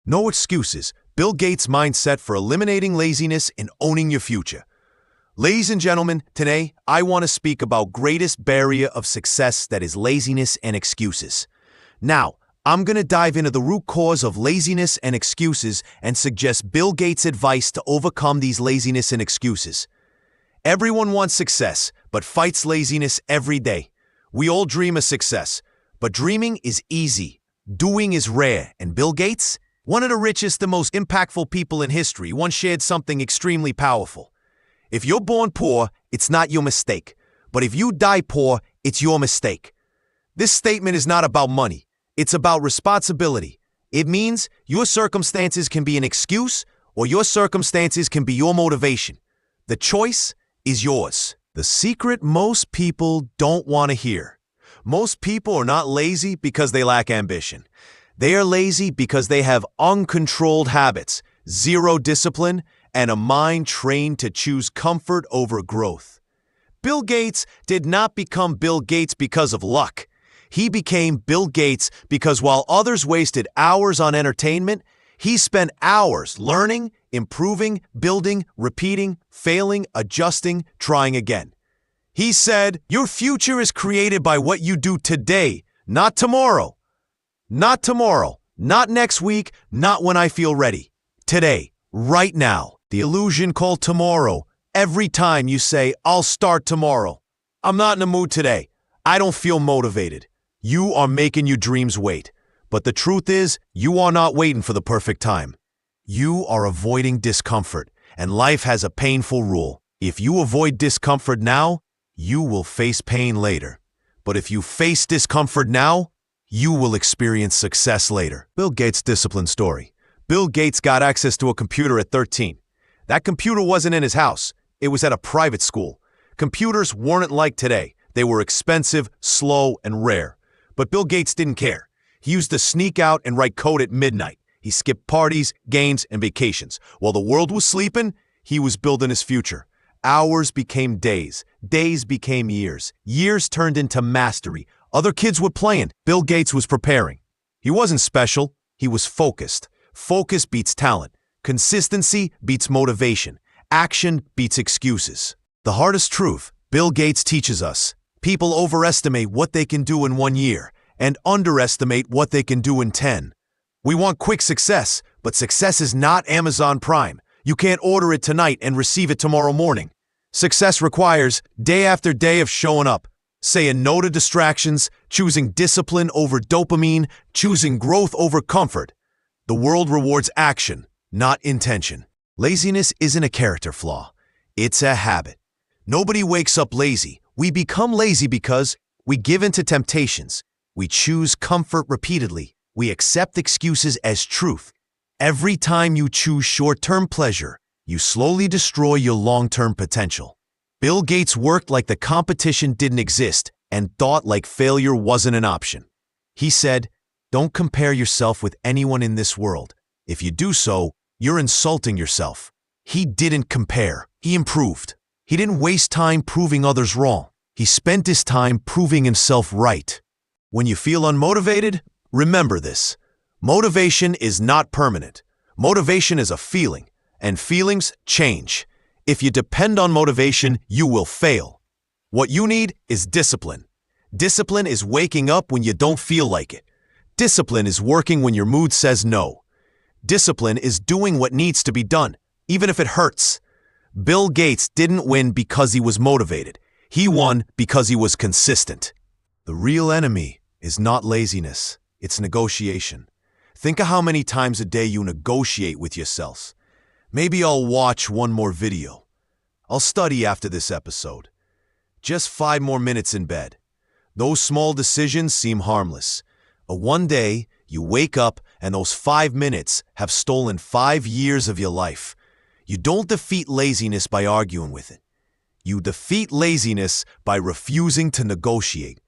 No excuses. Bill Gates' mindset for eliminating laziness and owning your future. Ladies and gentlemen, today I want to speak about greatest barrier of success, that is laziness and excuses. Now, I'm going to dive into the root cause of laziness and excuses and suggest Bill Gates' advice to overcome these laziness and excuses. Everyone wants success, but fights laziness every day. We all dream of success, but dreaming is easy. Doing is rare, and Bill Gates, one of the richest and most impactful people in history, once shared something extremely powerful. If you're born poor, it's not your mistake. But if you die poor, it's your mistake. This statement is not about money. It's about responsibility. It means your circumstances can be an excuse, or your circumstances can be your motivation. The choice is yours. The secret most people don't want to hear. Most people are not lazy because they lack ambition. They are lazy because they have uncontrolled habits, zero discipline, and a mind trained to choose comfort over growth. Bill Gates did not become Bill Gates because of luck. He became Bill Gates because while others wasted hours on entertainment, he spent hours learning, improving, building, repeating, failing, adjusting, trying again. He said, "Your future is created by what you do today, not tomorrow. Not tomorrow, not next week, not when I feel ready. Today, right now." The illusion called tomorrow. Every time you say, "I'll start tomorrow. I'm not in the mood today. I don't feel motivated." You are making your dreams wait. But the truth is, you are not waiting for the perfect time. You are avoiding discomfort, and life has a painful rule. If you avoid discomfort now, you will face pain later. But if you face discomfort now, you will experience success later. Bill Gates' discipline story. Bill Gates got access to a computer at 13. That computer wasn't in his house. It was at a private school. Computers weren't like today. They were expensive, slow, and rare. But Bill Gates didn't care. He used to sneak out and write code at midnight. He skipped parties, games, and vacations. While the world was sleeping, he was building his future. Hours became days. Days became years. Years turned into mastery. Other kids were playing. Bill Gates was preparing. He wasn't special. He was focused. Focus beats talent. Consistency beats motivation. Action beats excuses. The hardest truth Bill Gates teaches us: people overestimate what they can do in 1 year and underestimate what they can do in 10. We want quick success, but success is not Amazon Prime. You can't order it tonight and receive it tomorrow morning. Success requires day after day of showing up, saying no to distractions, choosing discipline over dopamine, choosing growth over comfort. The world rewards action, not intention. Laziness isn't a character flaw. It's a habit. Nobody wakes up lazy. We become lazy because we give in to temptations. We choose comfort repeatedly. We accept excuses as truth. Every time you choose short-term pleasure, you slowly destroy your long-term potential. Bill Gates worked like the competition didn't exist and thought like failure wasn't an option. He said, "Don't compare yourself with anyone in this world. If you do so, you're insulting yourself." He didn't compare. He improved. He didn't waste time proving others wrong. He spent his time proving himself right. When you feel unmotivated, remember this: motivation is not permanent. Motivation is a feeling, and feelings change. If you depend on motivation, you will fail. What you need is discipline. Discipline is waking up when you don't feel like it. Discipline is working when your mood says no. Discipline is doing what needs to be done, even if it hurts. Bill Gates didn't win because he was motivated. He won because he was consistent. The real enemy is not laziness. It's negotiation. Think of how many times a day you negotiate with yourself. Maybe I'll watch one more video. I'll study after this episode. Just 5 more minutes in bed. Those small decisions seem harmless. But one day, you wake up and those 5 minutes have stolen 5 years of your life. You don't defeat laziness by arguing with it. You defeat laziness by refusing to negotiate.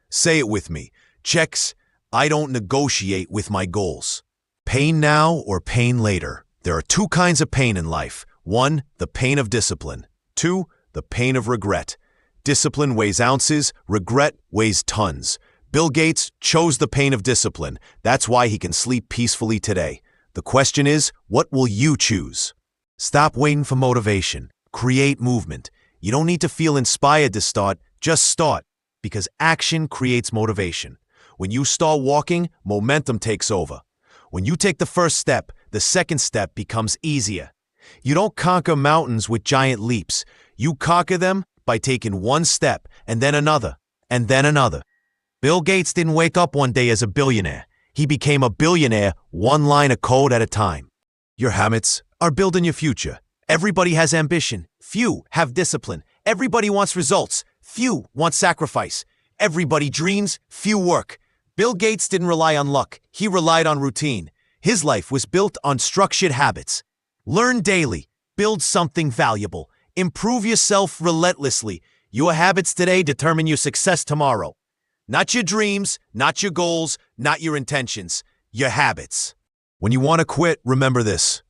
Say it with me. Checks, I don't negotiate with my goals. Pain now or pain later. There are 2 kinds of pain in life. 1, the pain of discipline. 2, the pain of regret. Discipline weighs ounces, regret weighs tons. Bill Gates chose the pain of discipline. That's why he can sleep peacefully today. The question is, what will you choose? Stop waiting for motivation. Create movement. You don't need to feel inspired to start, just start, because action creates motivation. When you start walking, momentum takes over. When you take the first step, the second step becomes easier. You don't conquer mountains with giant leaps. You conquer them by taking one step, and then another, and then another. Bill Gates didn't wake up one day as a billionaire. He became a billionaire one line of code at a time. Your habits are building your future. Everybody has ambition. Few have discipline. Everybody wants results. Few want sacrifice. Everybody dreams. Few work. Bill Gates didn't rely on luck. He relied on routine. His life was built on structured habits. Learn daily. Build something valuable. Improve yourself relentlessly. Your habits today determine your success tomorrow. Not your dreams, not your goals, not your intentions. Your habits. When you want to quit, remember this.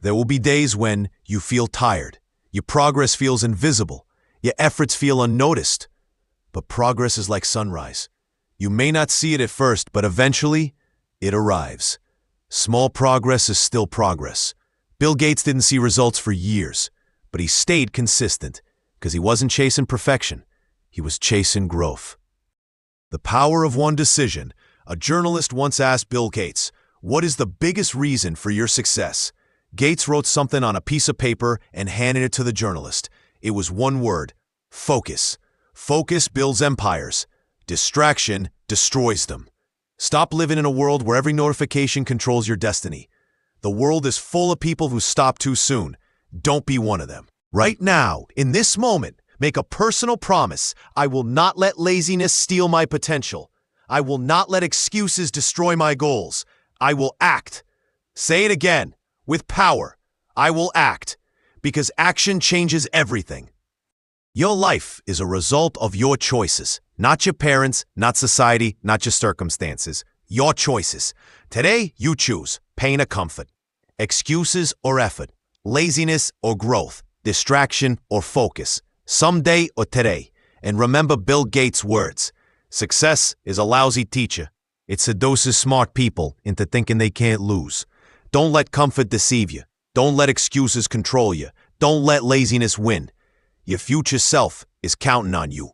There will be days when you feel tired. Your progress feels invisible. Your efforts feel unnoticed. But progress is like sunrise. You may not see it at first, but eventually, it arrives. Small progress is still progress. Bill Gates didn't see results for years, but he stayed consistent because he wasn't chasing perfection. He was chasing growth. The power of one decision. A journalist once asked Bill Gates, "What is the biggest reason for your success?" Gates wrote something on a piece of paper and handed it to the journalist. It was one word: focus. Focus builds empires. Distraction destroys them. Stop living in a world where every notification controls your destiny. The world is full of people who stop too soon. Don't be one of them. Right now, in this moment, make a personal promise. I will not let laziness steal my potential. I will not let excuses destroy my goals. I will act. Say it again, with power. I will act, because action changes everything. Your life is a result of your choices, not your parents, not society, not your circumstances. Your choices. Today, you choose pain or comfort, excuses or effort, laziness or growth, distraction or focus, someday or today. And remember Bill Gates' words: success is a lousy teacher. It seduces smart people into thinking they can't lose. Don't let comfort deceive you. Don't let excuses control you. Don't let laziness win. Your future self is counting on you.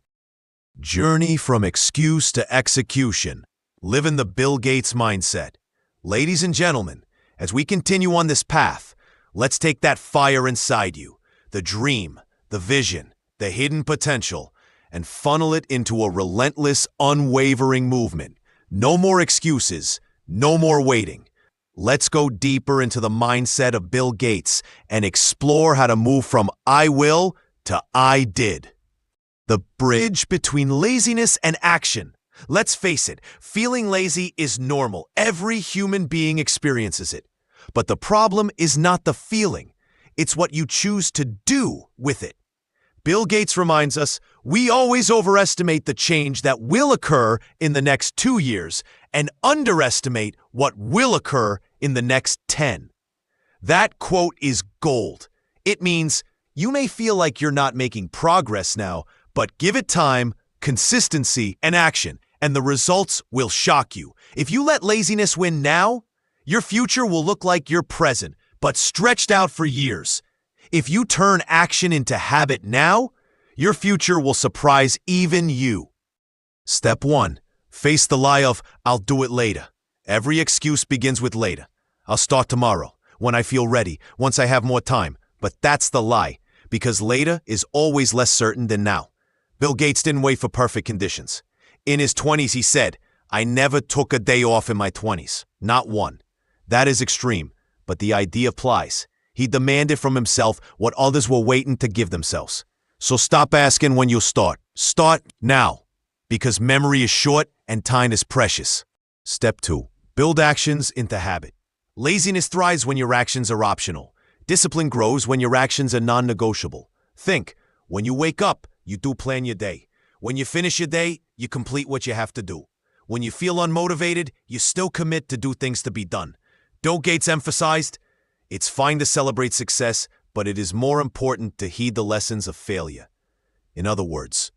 Journey from excuse to execution. Live in the Bill Gates mindset. Ladies and gentlemen, as we continue on this path, let's take that fire inside you, the dream, the vision, the hidden potential, and funnel it into a relentless, unwavering movement. No more excuses, no more waiting. Let's go deeper into the mindset of Bill Gates and explore how to move from I will to I did. The bridge between laziness and action. Let's face it, feeling lazy is normal. Every human being experiences it. But the problem is not the feeling. It's what you choose to do with it. Bill Gates reminds us, we always overestimate the change that will occur in the next 2 years and underestimate what will occur in the next 10. That quote is gold. It means you may feel like you're not making progress now, but give it time, consistency, and action, and the results will shock you. If you let laziness win now, your future will look like your present, but stretched out for years. If you turn action into habit now, your future will surprise even you. Step 1. Face the lie of, I'll do it later. Every excuse begins with later. I'll start tomorrow, when I feel ready, once I have more time. But that's the lie, because later is always less certain than now. Bill Gates didn't wait for perfect conditions. In his 20s, he said, I never took a day off in my 20s. Not one. That is extreme, but the idea applies. He demanded from himself what others were waiting to give themselves. So stop asking when you'll start. Start now, because memory is short and time is precious. Step 2. Build actions into habit. Laziness thrives when your actions are optional. Discipline grows when your actions are non-negotiable. Think, when you wake up, you do plan your day. When you finish your day, you complete what you have to do. When you feel unmotivated, you still commit to do things to be done. Bill Gates emphasized, it's fine to celebrate success, but it is more important to heed the lessons of failure. In other words,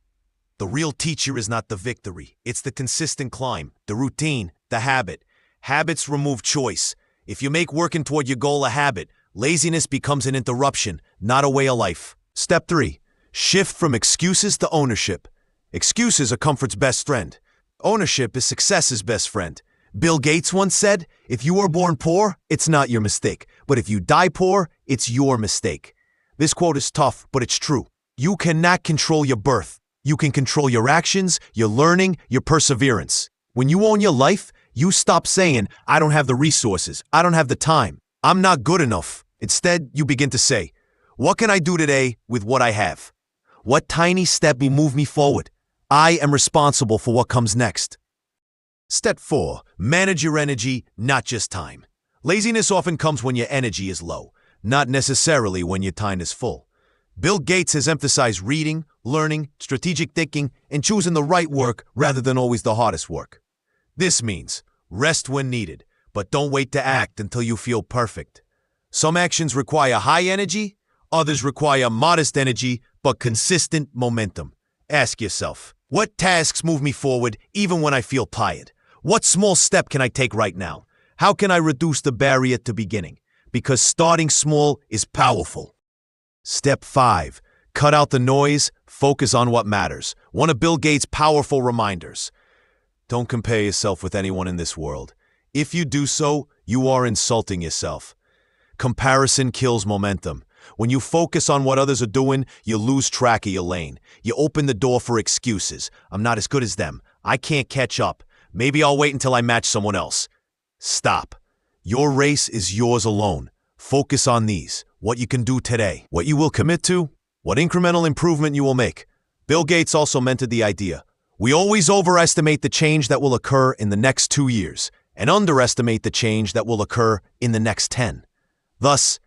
the real teacher is not the victory. It's the consistent climb, the routine, the habit. Habits remove choice. If you make working toward your goal a habit, laziness becomes an interruption, not a way of life. Step 3. Shift from excuses to ownership. Excuses are comfort's best friend. Ownership is success's best friend. Bill Gates once said, if you were born poor, it's not your mistake. But if you die poor, it's your mistake. This quote is tough, but it's true. You cannot control your birth. You can control your actions, your learning, your perseverance. When you own your life, you stop saying, I don't have the resources, I don't have the time, I'm not good enough. Instead, you begin to say, what can I do today with what I have? What tiny step will move me forward? I am responsible for what comes next. Step 4. Manage your energy, not just time. Laziness often comes when your energy is low, not necessarily when your time is full. Bill Gates has emphasized reading, learning, strategic thinking, and choosing the right work rather than always the hardest work. This means rest when needed, but don't wait to act until you feel perfect. Some actions require high energy, others require modest energy but consistent momentum. Ask yourself, what tasks move me forward even when I feel tired? What small step can I take right now? How can I reduce the barrier to beginning? Because starting small is powerful. Step 5. Cut out the noise, focus on what matters. One of Bill Gates' powerful reminders. Don't compare yourself with anyone in this world. If you do so, you are insulting yourself. Comparison kills momentum. When you focus on what others are doing, you lose track of your lane. You open the door for excuses. I'm not as good as them. I can't catch up. Maybe I'll wait until I match someone else. Stop. Your race is yours alone. Focus on these. What you can do today. What you will commit to. What incremental improvement you will make. Bill Gates also mentored the idea. We always overestimate the change that will occur in the next 2 years and underestimate the change that will occur in the next 10. Thus,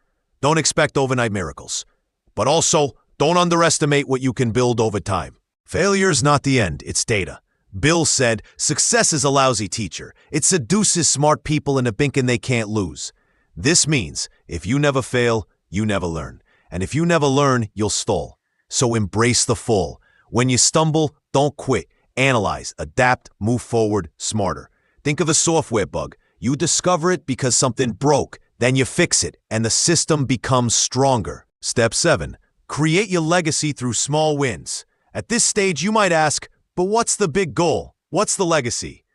don't expect overnight miracles. But also, don't underestimate what you can build over time. Failure is not the end, it's data. Bill said, success is a lousy teacher. It seduces smart people into thinking they can't lose. This means, if you never fail, you never learn. And if you never learn, you'll stall. So embrace the fall. When you stumble, don't quit. Analyze, adapt, move forward, smarter. Think of a software bug. You discover it because something broke. Then you fix it, and the system becomes stronger. Step 7. Create your legacy through small wins. At this stage, you might ask, but what's the big goal? What's the legacy?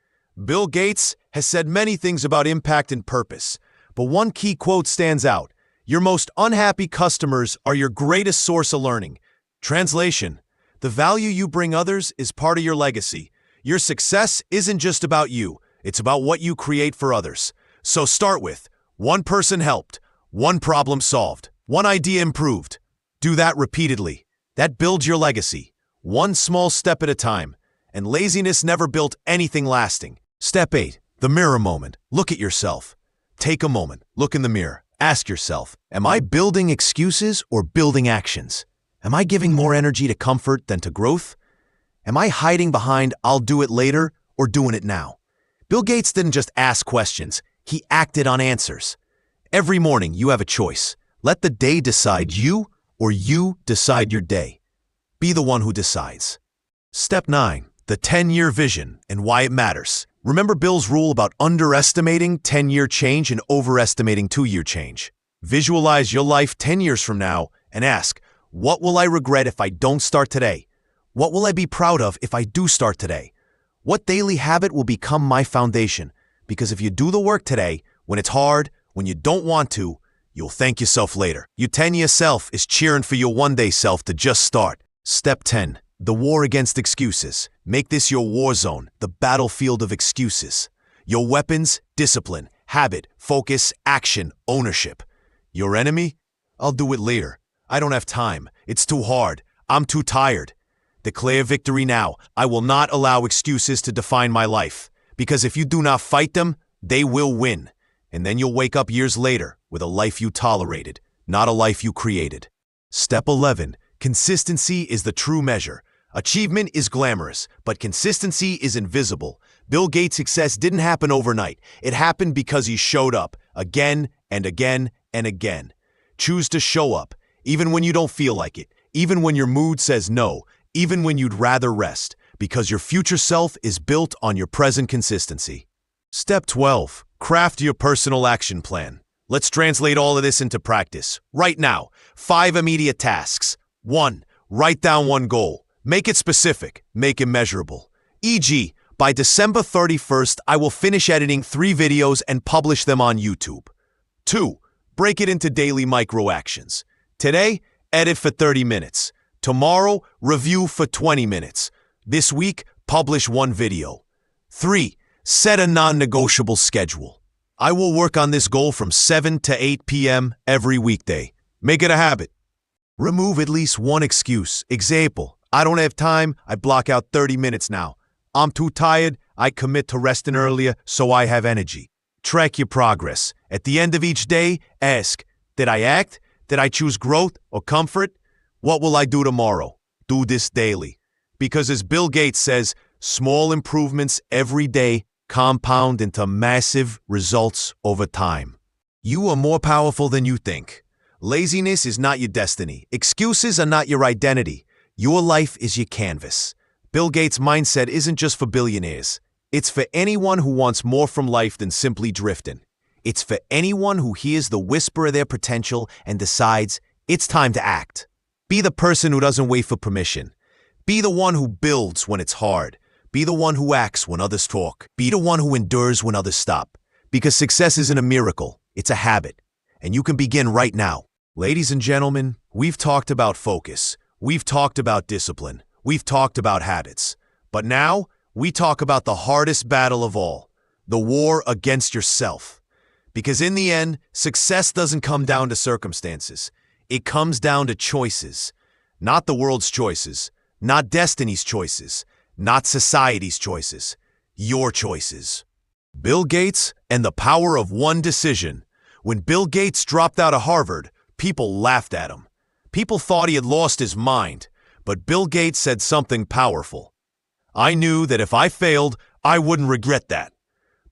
Bill Gates has said many things about impact and purpose, but one key quote stands out. Your most unhappy customers are your greatest source of learning. Translation: the value you bring others is part of your legacy. Your success isn't just about you, it's about what you create for others. So start with, one person helped, one problem solved, one idea improved. Do that repeatedly. That builds your legacy. One small step at a time, and laziness never built anything lasting. Step 8. The mirror moment. Look at yourself. Take a moment. Look in the mirror. Ask yourself, am I building excuses or building actions? Am I giving more energy to comfort than to growth? Am I hiding behind I'll do it later or doing it now? Bill Gates didn't just ask questions. He acted on answers. Every morning you have a choice. Let the day decide you or you decide your day. Be the one who decides. Step 9. The 10-year vision and why it matters. Remember Bill's rule about underestimating 10-year change and overestimating 2-year change. Visualize your life 10 years from now and ask, what will I regret if I don't start today? What will I be proud of if I do start today? What daily habit will become my foundation? Because if you do the work today, when it's hard, when you don't want to, you'll thank yourself later. Your 10-year self is cheering for your one-day self to just start. Step 10. The war against excuses. Make this your war zone, the battlefield of excuses. Your weapons: discipline, habit, focus, action, ownership. Your enemy? I'll do it later. I don't have time. It's too hard. I'm too tired. Declare victory now. I will not allow excuses to define my life. Because if you do not fight them, they will win. And then you'll wake up years later with a life you tolerated, not a life you created. Step 11. Consistency is the true measure. Achievement is glamorous, but consistency is invisible. Bill Gates' success didn't happen overnight. It happened because he showed up again and again and again. Choose to show up, even when you don't feel like it, even when your mood says no, even when you'd rather rest, because your future self is built on your present consistency. Step 12. Craft your personal action plan. Let's translate all of this into practice. Right now, 5 immediate tasks. 1. Write down one goal. Make it specific. Make it measurable. E.g., by December 31st, I will finish editing 3 videos and publish them on YouTube. 2. Break it into daily micro-actions. Today, edit for 30 minutes. Tomorrow, review for 20 minutes. This week, publish 1 video. 3. Set a non-negotiable schedule. I will work on this goal from 7 to 8 p.m. every weekday. Make it a habit. Remove at least one excuse. Example, I don't have time, I block out 30 minutes now. I'm too tired, I commit to resting earlier so I have energy. Track your progress. At the end of each day, ask, did I act? Did I choose growth or comfort? What will I do tomorrow? Do this daily. Because as Bill Gates says, small improvements every day compound into massive results over time. You are more powerful than you think. Laziness is not your destiny. Excuses are not your identity. Your life is your canvas. Bill Gates' mindset isn't just for billionaires. It's for anyone who wants more from life than simply drifting. It's for anyone who hears the whisper of their potential and decides it's time to act. Be the person who doesn't wait for permission. Be the one who builds when it's hard. Be the one who acts when others talk. Be the one who endures when others stop. Because success isn't a miracle, it's a habit. And you can begin right now. Ladies and gentlemen, we've talked about focus. We've talked about discipline. We've talked about habits. But now, we talk about the hardest battle of all, the war against yourself. Because in the end, success doesn't come down to circumstances. It comes down to choices. Not the world's choices, not destiny's choices, not society's choices, your choices. Bill Gates and the power of one decision. When Bill Gates dropped out of Harvard, people laughed at him. People thought he had lost his mind, but Bill Gates said something powerful. I knew that if I failed, I wouldn't regret that.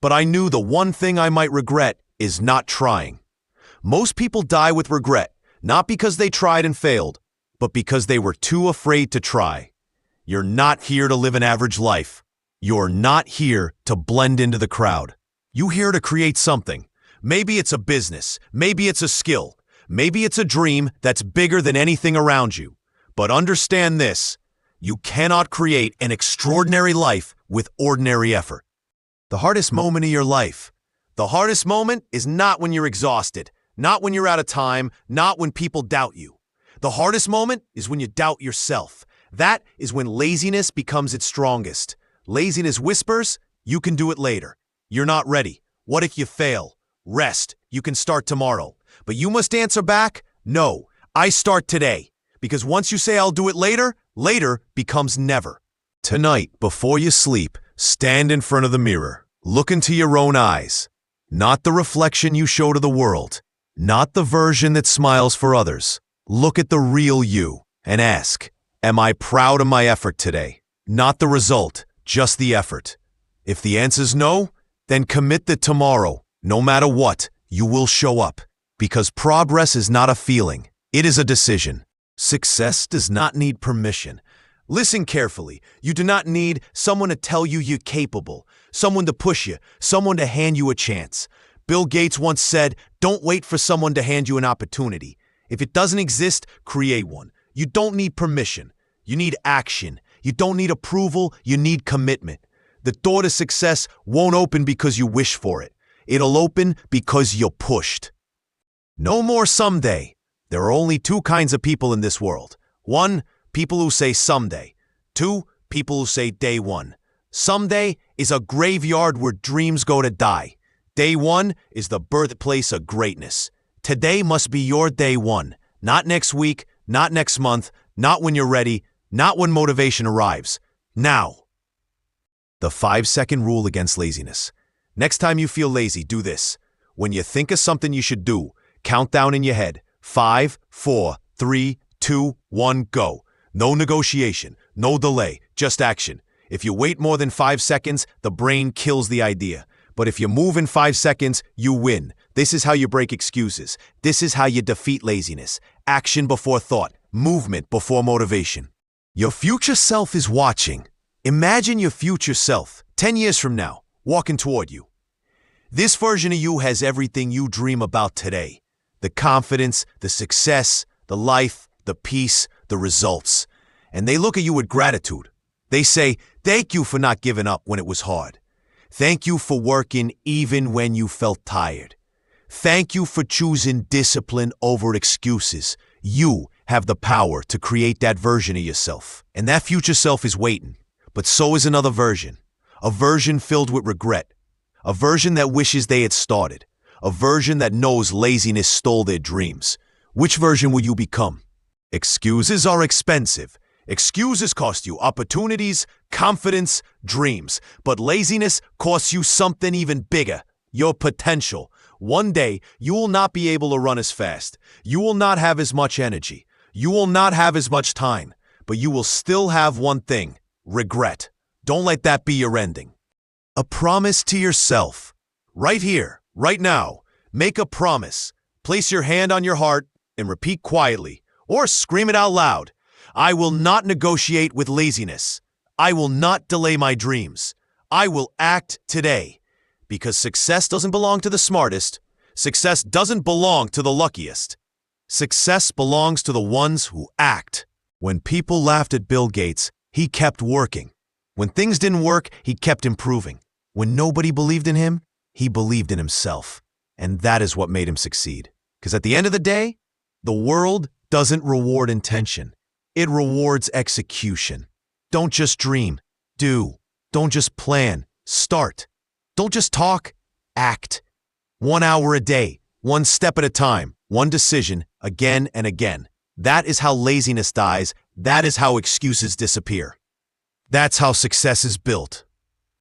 But I knew the one thing I might regret is not trying. Most people die with regret, not because they tried and failed, but because they were too afraid to try. You're not here to live an average life. You're not here to blend into the crowd. You're here to create something. Maybe it's a business. Maybe it's a skill. Maybe it's a dream that's bigger than anything around you. But understand this, you cannot create an extraordinary life with ordinary effort. The hardest moment of your life. The hardest moment is not when you're exhausted, not when you're out of time, not when people doubt you. The hardest moment is when you doubt yourself. That is when laziness becomes its strongest. Laziness whispers, you can do it later. You're not ready. What if you fail? Rest. You can start tomorrow. But you must answer back, no, I start today. Because once you say I'll do it later, later becomes never. Tonight, before you sleep, stand in front of the mirror. Look into your own eyes. Not the reflection you show to the world. Not the version that smiles for others. Look at the real you and ask, am I proud of my effort today? Not the result, just the effort. If the answer's no, then commit that tomorrow, no matter what, you will show up. Because progress is not a feeling, it is a decision. Success does not need permission. Listen carefully. You do not need someone to tell you you're capable, someone to push you, someone to hand you a chance. Bill Gates once said, don't wait for someone to hand you an opportunity. If it doesn't exist, create one. You don't need permission. You need action. You don't need approval. You need commitment. The door to success won't open because you wish for it. It'll open because you're pushed. No more someday. There are only 2 kinds of people in this world. 1, people who say someday. 2, people who say day one. Someday is a graveyard where dreams go to die. Day one is the birthplace of greatness. Today must be your day one. Not next week, not next month, not when you're ready, not when motivation arrives. Now. The 5-second rule against laziness. Next time you feel lazy, do this. When you think of something you should do, count down in your head. 5, 4, 3, 2, 1, go. No negotiation, no delay, just action. If you wait more than 5 seconds, the brain kills the idea. But if you move in 5 seconds, you win. This is how you break excuses. This is how you defeat laziness. Action before thought, movement before motivation. Your future self is watching. Imagine your future self, 10 years from now, walking toward you. This version of you has everything you dream about today. The confidence, the success, the life, the peace, the results. And they look at you with gratitude. They say, thank you for not giving up when it was hard. Thank you for working even when you felt tired. Thank you for choosing discipline over excuses. You have the power to create that version of yourself. And that future self is waiting. But so is another version. A version filled with regret. A version that wishes they had started. A version that knows laziness stole their dreams. Which version will you become? Excuses are expensive. Excuses cost you opportunities, confidence, dreams. But laziness costs you something even bigger, your potential. One day, you will not be able to run as fast. You will not have as much energy. You will not have as much time. But you will still have one thing: regret. Don't let that be your ending. A promise to yourself. Right here, right now, make a promise. Place your hand on your heart and repeat quietly, or scream it out loud. I will not negotiate with laziness. I will not delay my dreams. I will act today. Because success doesn't belong to the smartest. Success doesn't belong to the luckiest. Success belongs to the ones who act. When people laughed at Bilgates, he kept working. When things didn't work, he kept improving. When nobody believed in him, he believed in himself. And that is what made him succeed. Because at the end of the day, the world doesn't reward intention. It rewards execution. Don't just dream. Do. Don't just plan. Start. Don't just talk. Act. 1 hour a day, one step at a time, one decision, again and again. That is how laziness dies. That is how excuses disappear. That's how success is built.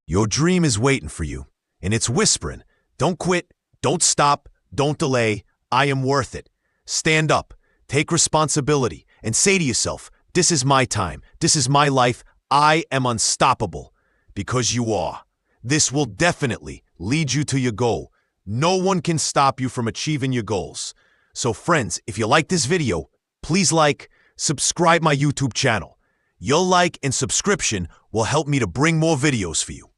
Your dream is waiting for you, and it's whispering, don't quit, don't stop, don't delay, I am worth it. Stand up, take responsibility, and say to yourself, this is my time, this is my life, I am unstoppable. Because you are. This will definitely lead you to your goal. No one can stop you from achieving your goals. So friends, if you like this video, please like, subscribe my YouTube channel. Your like and subscription will help me to bring more videos for you.